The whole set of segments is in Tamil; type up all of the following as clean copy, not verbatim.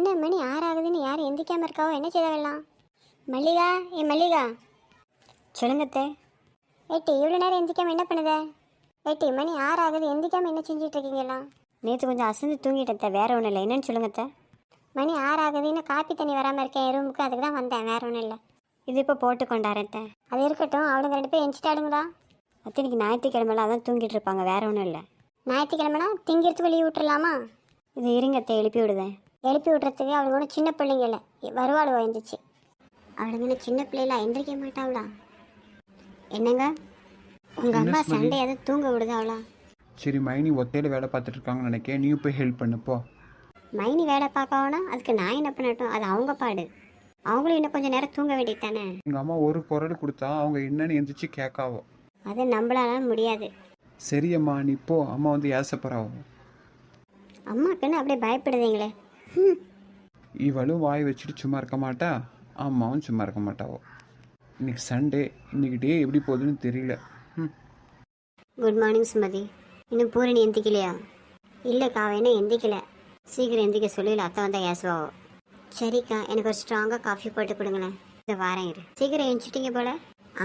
என்ன மணி 6 ஆகுதுன்னு யாரும் எந்திரிக்காமல் இருக்காவோ? என்ன செய்த வேலாம்? மல்லிகா, மல்லிகா. சொல்லுங்கத்தே. ஏட்டி இவ்வளோ நேரம் எந்திரிக்காமல் என்ன பண்ணுத? ஏட்டி மணி 6 ஆகுது, எந்திரிக்காமல் என்ன செஞ்சுட்டு இருக்கீங்களா? நேற்று கொஞ்சம் அசந்து தூங்கிட்டேன், வேற ஒன்றும் இல்லை. என்னன்னு சொல்லுங்கத்தே. மணி 6 ஆகுதுன்னு காப்பி தண்ணி வராமல் இருக்கேன் என் ரூமுக்கு, அதுக்கு தான் வந்தேன், வேற ஒன்றும் இல்லை. இது இப்போ போட்டு கொண்டாரத்தேன். அது இருக்கட்டும், அவளுங்க 2 பேர் எந்திரிச்சிட்டாடுங்களா? அத்தை இன்னைக்கு ஞாயிற்றுக்கிழமைலாம் அதான் தூங்கிட்டு இருப்பாங்க, வேற ஒன்றும் இல்லை. ஞாயிற்றுக்கிழமைனா திங்கிறதுக்கு லீவ் விட்டுறலாமா? இது இருங்கத்தை எழுப்பி விடுதேன். எழுப்பி விட்றதுக்கு அவளுக்கு ஒன்றும் சின்ன பிள்ளைங்க இல்லை, வருவாள் வந்துச்சு. அவளுங்க சின்ன பிள்ளைல எந்திரிக்க மாட்டாவளா? என்னங்க உங்கள் அம்மா சண்டே எதாவது தூங்க விடுதாவளா? சரி, மைனி ஒத்தையில் வேலை பார்த்துட்டு இருக்காங்கன்னு நினைக்கிறேன், நீ போய் ஹெல்ப் பண்ணுப்போ. மைனி வேலை பார்க்கவோனா அதுக்கு நான் என்ன பண்ணட்டும்? அது அவங்க பாடு. அவங்களும் இன்னும் கொஞ்சம் நேரம் தூங்க வேண்டியது தானே. எங்கள் அம்மா ஒரு குரல் கொடுத்தா அவங்க என்னன்னு எந்திரிச்சு கேட்காவோ. அது நம்மளால முடியாது. சரி அம்மா, நீ போ, அம்மா வந்து ஏசப்பறாவோ. அம்மாக்குன்னு அப்படியே பயப்படுதீங்களே. இவளும் வாய் வச்சுட்டு சும்மா இருக்க மாட்டா, அம்மாவும் சும்மா இருக்க மாட்டாவோ. இன்னைக்கு சண்டே, இன்னைக்கு டே எப்படி போகுதுன்னு தெரியல. Good morning Sumathi. இன்னும் பூரணி எந்திக்கலையா? இல்லைக்கா, வேணா எந்திக்கல. சீக்கிரம் எந்திக்க சொல்லல, அத்தை வந்தால் ஏசுவாவோ. சரிக்கா, எனக்கு ஒரு ஸ்ட்ராங்காக காஃபி போட்டு கொடுங்களேன். இதை வாரேன் இரு. சீக்கிரம் எழுந்திட்டீங்க போல.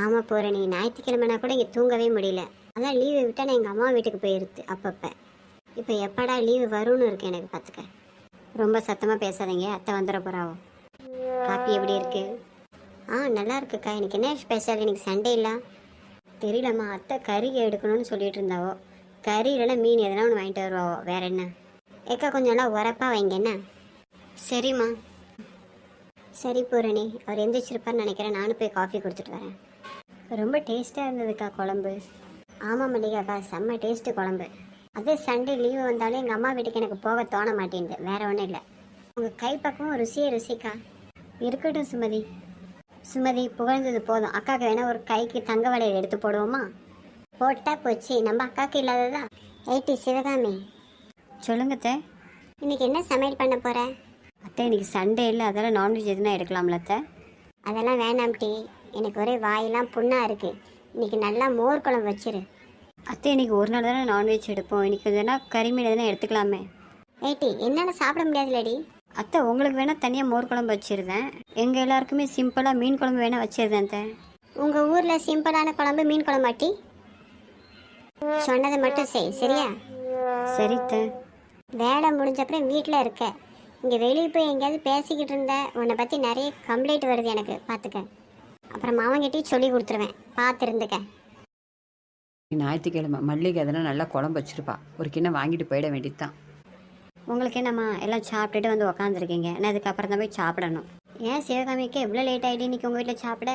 ஆமாம் பூரணி, ஞாயிற்றுக்கிழமைனா கூட இங்கே தூங்கவே முடியல. அதான் லீவு விட்டால் நான் எங்கள் அம்மா வீட்டுக்கு போயிருது அப்பப்போ. இப்போ எப்படா லீவு வரும்னு இருக்கு எனக்கு, பார்த்துக்க. ரொம்ப சத்தமாக பேசாதீங்க, அத்தை வந்துட போகிறாவோ. காப்பி எப்படி இருக்கு? நல்லா இருக்குக்கா. எனக்கு என்ன ஸ்பெஷல்? இன்னைக்கு சண்டே இல்லை. தெரியலம்மா, அத்தை கறி எடுக்கணும்னு சொல்லிட்டு இருந்தாவோ. கறி இல்லைன்னா மீன் எதனா ஒன்று வாங்கிட்டு வருவாவோ. வேற என்ன? ஏக்கா கொஞ்சம் நல்லா உரப்பாக வைங்க என்ன? சரிம்மா. சரி பூரணி, அவர் எந்திரிச்சிருப்பார்னு நினைக்கிறேன். நானும் போய் காஃபி கொடுத்துட்டு வரேன். ரொம்ப டேஸ்ட்டாக இருந்ததுக்கா குழம்பு. ஆமாம் மல்லிகாக்கா, செம்ம டேஸ்ட்டு குழம்பு. அதே சண்டே லீவு வந்தாலும் எங்கள் அம்மா வீட்டுக்கு எனக்கு போக தோண மாட்டேங்குது, வேற ஒன்றும் இல்லை. உங்கள் கைப்பக்கம் ருசியே ருசிக்கா. இருக்கட்டும் சுமதி. சுமதி புகழ்ந்தது போதும். அக்காவுக்கு வேணா ஒரு கைக்கு தங்க வளையல் எடுத்து போடுவோமா? போட்டா போச்சு, நம்ம அக்காவுக்கு இல்லாததா? ஏட்டி சிவகாமி. சொல்லுங்கத்தே. இன்னைக்கு என்ன சமையல் பண்ண போற? அத்தை இன்னைக்கு சண்டே இல்லை, அதெல்லாம் நான்வெஜ் எதுனா எடுக்கலாம்ல அத்தை? அதெல்லாம் வேணாம்டி, எனக்கு ஒரே வாயெல்லாம் புண்ணாக இருக்குது. இன்னைக்கு நல்லா மோர் குழம்பு வச்சிரு. அத்தை இன்னைக்கு ஒரு நாள் தானே நான்வெஜ் எடுப்போம், இன்னைக்கு எதுனா கறிமீன் எதுனா எடுத்துக்கலாமே. ஏட்டி என்னால் சாப்பிட முடியாதுலடி. அத்தை உங்களுக்கு வேணால் தனியாக மோர் குழம்பு வச்சிருந்தேன், எங்கள் எல்லாருக்குமே சிம்பிளாக மீன் குழம்பு வேணால் வச்சிருந்தேன் அத்தை. உங்கள் ஊரில் சிம்பிளான குழம்பு மீன் குழம்பாட்டி? சொன்னதை மட்டும் செய், சரியா? சரித்த. வேலை முடிஞ்சப்பறம் வீட்டில் இருக்க. இங்கே வெளியே போய் எங்கேயாவது பேசிக்கிட்டு இருந்த உன்னை பற்றி நிறைய கம்ப்ளைண்ட் வருது எனக்கு, பார்த்துக்க. அப்புறம் அவங்ககிட்டயும் சொல்லி கொடுத்துருவேன், பார்த்துருந்துக்க. ஞாயிற்றுக்கிழமை மல்லிகை அதெல்லாம் நல்லா குழம்பு வச்சுருப்பா, ஒரு கிண்ணம் வாங்கிட்டு போயிட வேண்டியது தான். உங்களுக்கு என்னம்மா எல்லாம் சாப்பிட்டுட்டு வந்து உக்காந்துருக்கீங்க, நான் இதுக்கப்புறம் தான் போய் சாப்பிடணும். ஏன் சிவகாமிக்கு எவ்வளோ லேட் ஆகிட்டு இன்றைக்கி உங்கள் வீட்டில் சாப்பிட?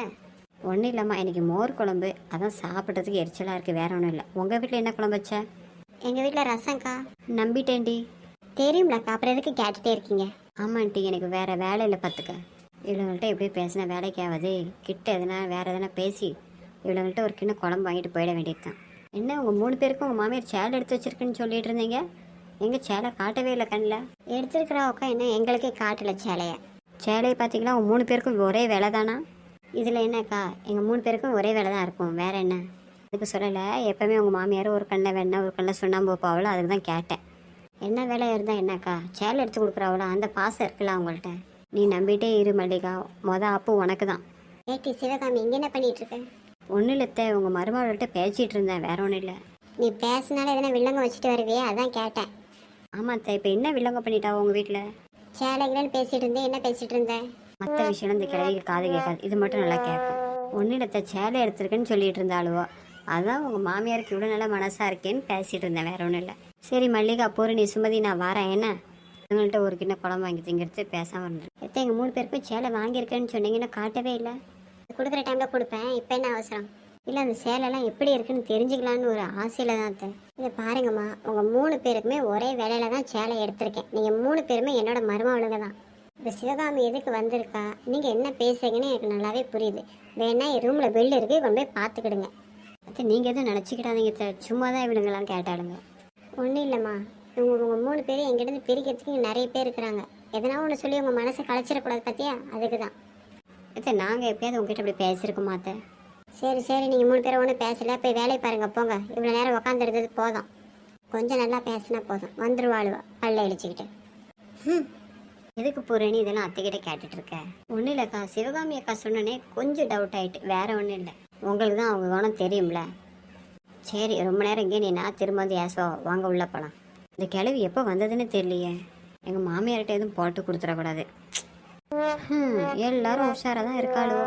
ஒன்றும் இல்லைம்மா, இன்றைக்கி மோர் குழம்பு, அதான் சாப்பிட்றதுக்கு எரிச்சலாக இருக்குது, வேற ஒன்றும் இல்லை. உங்கள் வீட்டில் என்ன குழம்பு வச்ச? எங்கள் வீட்டில் ரசம்க்கா. நம்பிட்டேன்டி. தெரியும்லக்கா, அப்புறம் எதுக்கு கேட்டுகிட்டே இருக்கீங்க? ஆமாண்டி, எனக்கு வேறு வேலை இல்லை, பார்த்துக்க. இவங்கள்ட்ட எப்படி பேசினா வேலைக்கு ஆகுது, கிட்ட எதுனா வேறு எதனா பேசி இவங்கள்ட்ட ஒரு கிண்ணம் குழம்பு வாங்கிட்டு போயிட வேண்டியது தான். என்ன உங்கள் 3 பேருக்கும் உங்கள் மாமியார் சேலை எடுத்து வச்சிருக்குன்னு சொல்லிட்டு இருந்தீங்க, எங்கள் சேலை காட்டவே இல்லை கண்ணில். எடுத்துருக்குறா உக்கா, என்ன எங்களுக்கே காட்டலை சேலையை. சேலையை பார்த்தீங்களா, உங்கள் 3 பேருக்கும் ஒரே வேலை தானா? இதில் என்னக்கா, எங்கள் 3 பேருக்கும் ஒரே வேலை தான் இருக்கும், வேறு என்ன? அதுக்கு சொல்லலை, எப்போவுமே உங்கள் மாமியார் ஒரு கண்ணில் வெண்ணெய் ஒரு கண்ணில் சுண்ணாம்பு போவாளோ, அதுக்கு தான் கேட்டேன். என்ன வேலை இருந்தால் என்னக்கா, சேலை எடுத்து கொடுக்குறாவளோ, அந்த பாசம் இருக்குல்ல அவங்கள்ட்ட. நீ நம்பிட்டே இரு மல்லிகா, அப்போ உனக்கு தான். ஏட்டி சிவகாமி, இங்கே என்ன பண்ணிட்டு இருக்க? ஒன்றும் இல்லத்த, உங்கள் மருமகள்கிட்ட பேசிகிட்டு இருந்தேன், வேற ஒன்றும் இல்லை. நீ பேசினால எதனா வில்லங்க வச்சுட்டு வருவியே, அதான் கேட்டேன். ஆமாம் அத்தை, இப்போ என்ன வில்லங்க பண்ணிட்டா உங்கள் வீட்டில்? சேலைகளேன்னு பேசிகிட்டு இருந்தேன். என்ன பேசிகிட்டு இருந்தேன்? மற்ற விஷயம் இந்த கிழவிக்கு காது கேட்காது, இது மட்டும் நல்லா கேட்பேன். ஒன்றும் இல்லத்த, சேலை எடுத்துருக்குன்னு சொல்லிட்டு இருந்தாளுவோ, அதான் உங்கள் மாமியாருக்கு இவ்வளோ நல்லா மனசாக இருக்கேன்னு பேசிகிட்டு இருந்தேன், வேற ஒன்றும் இல்லை. சரி மல்லிகா, பூரணி, சுமதி, நான் வரேன் என்ன? எங்கள்கிட்ட ஒரு கிண்ண குழம்பு வாங்கி திங்கிறது பேசாமல் இருந்தேன். எத்த எங்கள் 3 பேருக்கும் சேலை வாங்கியிருக்கேன்னு சொன்னீங்கன்னா காட்டவே இல்லை. கொடுக்குற டைமில் கொடுப்பேன், இப்போ என்ன அவசரம்? இல்லை, அந்த சேலைலாம் எப்படி இருக்குன்னு தெரிஞ்சுக்கலான்னு ஒரு ஆசையில் தான் அத்தை. இதை பாருங்கம்மா, உங்கள் 3 பேருக்குமே ஒரே வேலையில தான் சேலை எடுத்திருக்கேன். நீங்கள் 3 பேருமே என்னோட மருமகளுங்க தான். இப்போ சிவகாமி எதுக்கு வந்திருக்கா, நீங்கள் என்ன பேசுறீங்கன்னு எனக்கு நல்லாவே புரியுது. வேணா என் ரூமில் பெல் இருக்குது, கொண்டு போய் பார்த்துக்கிடுங்க. அத்தை நீங்கள் எதுவும் நினச்சிக்கிடாதீங்க, சும்மா தான் இவனுங்களாம் கேட்டாளுங்க. ஒன்றும் இல்லைம்மா, உங்கள் 3 பேரும் எங்கிட்ட பிரிக்கிறதுக்கு இங்கே நிறைய பேர் இருக்கிறாங்க. எதனா ஒன்று சொல்லி உங்கள் மனசை கலைச்சிடக்கூடாது பார்த்தியா, அதுக்கு தான். அத்தை நாங்கள் எப்பயாவது உங்ககிட்ட அப்படி பேசியிருக்கோமா அத்தை? சரி சரி, நீங்கள் 3 பேரும் ஒன்றும் பேசலை, போய் வேலையை பாருங்கள் போங்க. இவ்வளோ நேரம் உட்காந்துருந்தது போதும், கொஞ்சம் நல்லா பேசினா போதும். வந்துருவாளுவா பல்ல இழிச்சிக்கிட்டு. எதுக்கு பூரணி இதெல்லாம் அத்தைக்கிட்ட கேட்டுட்டு இருக்க? ஒன்றும் இல்லைக்கா, சிவகாமி அக்கா சொன்னனே கொஞ்சம் டவுட் ஆயிட்டு, வேற ஒன்றும் இல்லை. உங்களுக்கு தான் அவங்க குணம் தெரியும்ல. சரி, ரொம்ப நேரம் இங்கே நீ நான் திரும்ப வந்து ஏசோ வாங்க உள்ள போகலாம். இந்த கிழவி எப்போ வந்ததுன்னு தெரியலையே. எங்கள் மாமியார்கிட்ட எதுவும் போட்டு கொடுத்துடக்கூடாது. எல்லாரும் உஷாராக தான் இருக்காளோ.